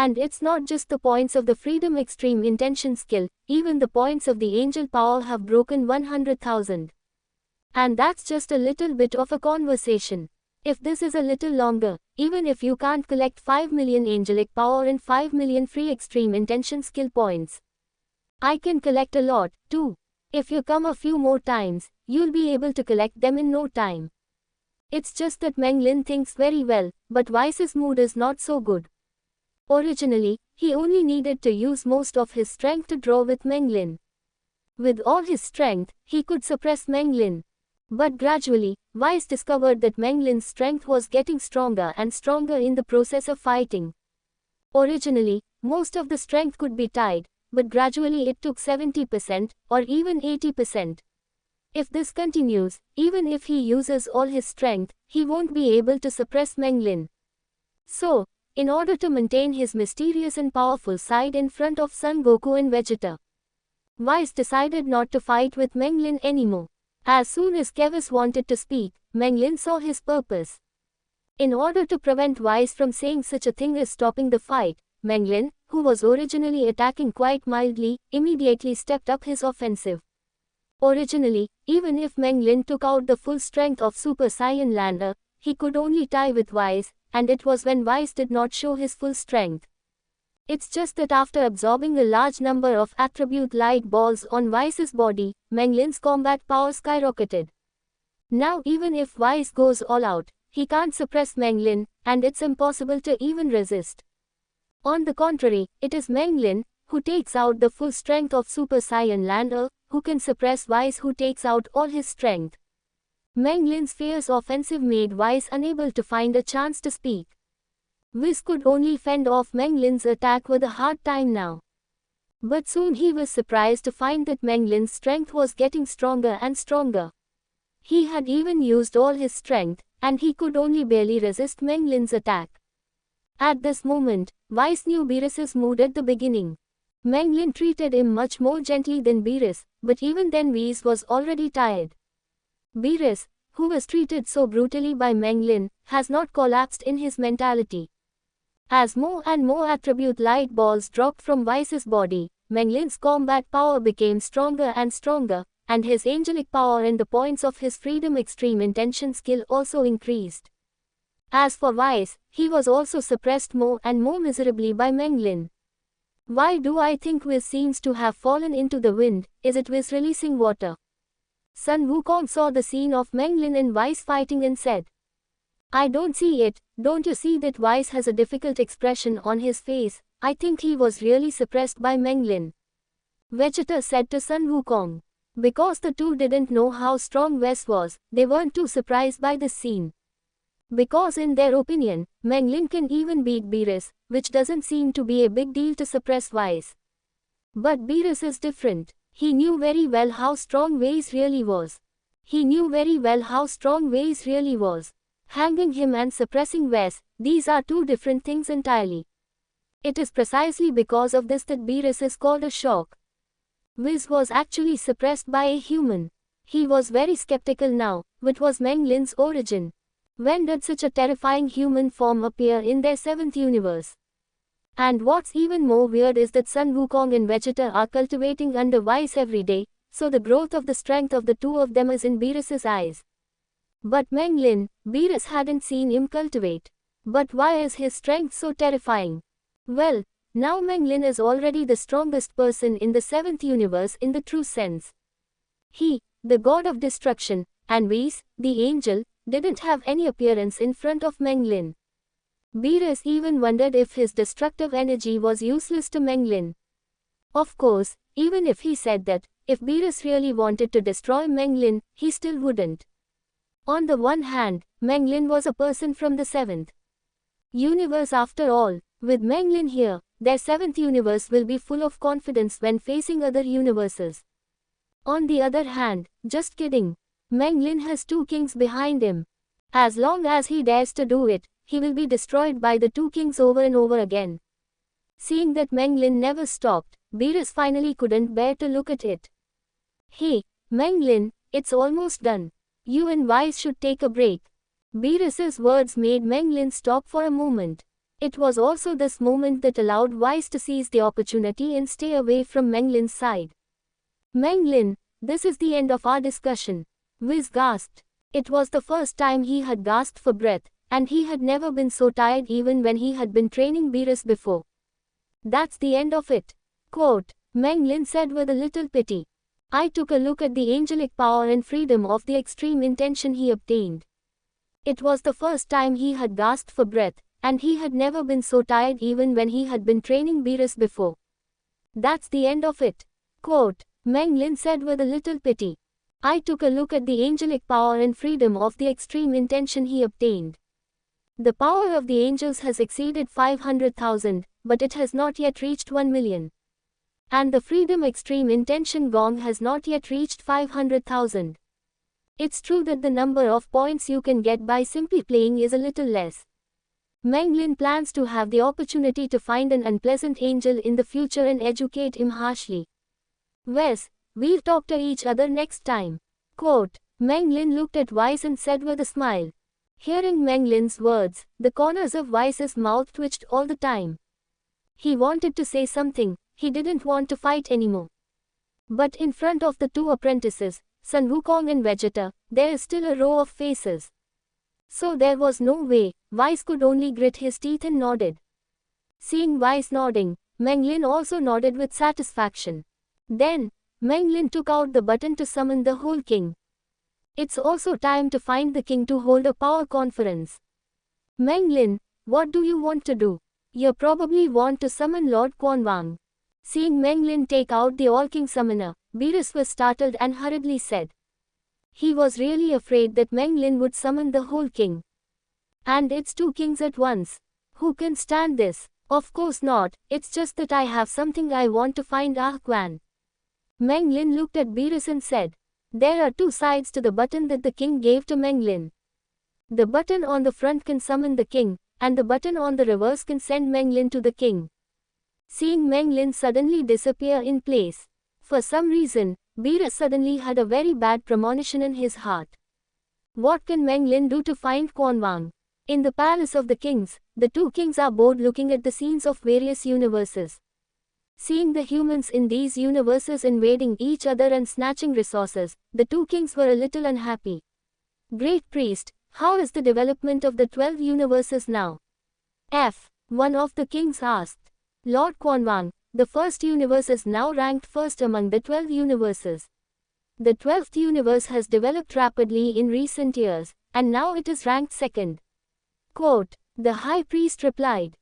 And it's not just the points of the Freedom Extreme Intention skill, even the points of the Angel Power have broken 100,000. And that's just a little bit of a conversation. If this is a little longer, even if you can't collect 5 million Angelic Power and 5 million free Extreme Intention skill points, I can collect a lot, too. If you come a few more times, you'll be able to collect them in no time. It's just that Meng Lin thinks very well, but Vice's mood is not so good. Originally, he only needed to use most of his strength to draw with Meng Lin. With all his strength, he could suppress Meng Lin. But gradually, Vice discovered that Meng Lin's strength was getting stronger and stronger in the process of fighting. Originally, most of the strength could be tied, but gradually it took 70% or even 80%. If this continues, even if he uses all his strength, he won't be able to suppress Meng Lin. So, in order to maintain his mysterious and powerful side in front of Son Goku and Vegeta, Vice decided not to fight with Meng Lin anymore. As soon as Kevus wanted to speak, Meng Lin saw his purpose. In order to prevent Vice from saying such a thing as stopping the fight, Meng Lin, who was originally attacking quite mildly, immediately stepped up his offensive. Originally, even if Meng Lin took out the full strength of Super Saiyan Lander, he could only tie with Vice, and it was when Vice did not show his full strength. It's just that after absorbing a large number of attribute light balls on Vice's body, Meng Lin's combat power skyrocketed. Now even if Vice goes all out, he can't suppress Meng Lin, and it's impossible to even resist. On the contrary, it is Meng Lin, who takes out the full strength of Super Saiyan Lander, who can suppress Vice, who takes out all his strength. Meng Lin's fierce offensive made Vice unable to find a chance to speak. Vice could only fend off Meng Lin's attack with a hard time now. But soon he was surprised to find that Meng Lin's strength was getting stronger and stronger. He had even used all his strength, and he could only barely resist Meng Lin's attack. At this moment, Vice knew Beerus's mood at the beginning. Meng Lin treated him much more gently than Beerus, but even then Vice was already tired. Beerus, who was treated so brutally by Meng Lin, has not collapsed in his mentality. As more and more attribute light balls dropped from Vice's body, Meng Lin's combat power became stronger and stronger, and his angelic power and the points of his Freedom Extreme Intention skill also increased. As for Vice, he was also suppressed more and more miserably by Meng Lin. Why do I think Viz seems to have fallen into the wind? Is it Viz releasing water? Sun Wukong saw the scene of Meng Lin and Vice fighting and said, I don't see it. Don't you see that Vice has a difficult expression on his face? I think he was really suppressed by Meng Lin. Vegeta said to Sun Wukong. Because the two didn't know how strong Viz was, they weren't too surprised by this scene. Because in their opinion, Meng Lin can even beat Beerus, which doesn't seem to be a big deal to suppress Vice. But Beerus is different. He knew very well how strong Vice really was. Hanging him and suppressing Viz, these are two different things entirely. It is precisely because of this that Beerus is called a shock. Viz was actually suppressed by a human. He was very skeptical now. What was Meng Lin's origin? When did such a terrifying human form appear in their 7th universe? And what's even more weird is that Sun Wukong and Vegeta are cultivating under Vice every day, so the growth of the strength of the two of them is in Beerus's eyes. But Meng Lin, Beerus hadn't seen him cultivate. But why is his strength so terrifying? Well, now Meng Lin is already the strongest person in the 7th universe in the true sense. He, the god of destruction, and Viz, the angel, didn't have any appearance in front of Meng Lin. Beerus even wondered if his destructive energy was useless to Meng Lin. Of course, even if he said that, if Beerus really wanted to destroy Meng Lin, he still wouldn't. On the one hand, Meng Lin was a person from the 7th universe after all. With Meng Lin here, their 7th universe will be full of confidence when facing other universes. On the other hand, just kidding. Meng Lin has two kings behind him. As long as he dares to do it, he will be destroyed by the two kings over and over again. Seeing that Meng Lin never stopped, Beerus finally couldn't bear to look at it. Hey, Meng Lin, it's almost done. You and Vice should take a break. Beerus's words made Meng Lin stop for a moment. It was also this moment that allowed Wise to seize the opportunity and stay away from Meng Lin's side. Meng Lin, this is the end of our discussion. Wise gasped. It was the first time he had gasped for breath, and he had never been so tired even when he had been training Beerus before. That's the end of it. Quote, Meng Lin said with a little pity. I took a look at the angelic power and freedom of the extreme intention he obtained. It was the first time he had gasped for breath, and he had never been so tired even when he had been training Beerus before. That's the end of it. Quote, Meng Lin said with a little pity. I took a look at the angelic power and freedom of the extreme intention he obtained. The power of the angels has exceeded 500,000, but it has not yet reached 1 million. And the freedom extreme intention gong has not yet reached 500,000. It's true that the number of points you can get by simply playing is a little less. Meng Lin plans to have the opportunity to find an unpleasant angel in the future and educate him harshly. Wes, we'll talk to each other next time. Quote, Meng Lin looked at Wise and said with a smile. Hearing Meng Lin's words, the corners of Wise's mouth twitched all the time. He wanted to say something, he didn't want to fight anymore. But in front of the two apprentices, Sun Wukong and Vegeta, there is still a row of faces. So there was no way, Wise could only grit his teeth and nodded. Seeing Wise nodding, Meng Lin also nodded with satisfaction. Then, Meng Lin took out the button to summon the whole king. It's also time to find the king to hold a power conference. Meng Lin, what do you want to do? You probably want to summon Lord Quan Wang. Seeing Meng Lin take out the All-King Summoner, Beerus was startled and hurriedly said. He was really afraid that Meng Lin would summon the whole king. And it's two kings at once. Who can stand this? Of course not, it's just that I have something I want to find Quan. Meng Lin looked at Beerus and said. There are two sides to the button that the king gave to Meng Lin. The button on the front can summon the king, and the button on the reverse can send Meng Lin to the king. Seeing Meng Lin suddenly disappear in place, for some reason, Beerus suddenly had a very bad premonition in his heart. What can Meng Lin do to find Quan Wang? In the palace of the kings, the two kings are bored looking at the scenes of various universes. Seeing the humans in these universes invading each other and snatching resources, the two kings were a little unhappy. Great Priest, how is the development of the 12 universes now? One of the kings asked. Lord Quan Wang, the first universe is now ranked first among the 12 universes. The 12th universe has developed rapidly in recent years, and now it is ranked second. Quote, the High Priest replied.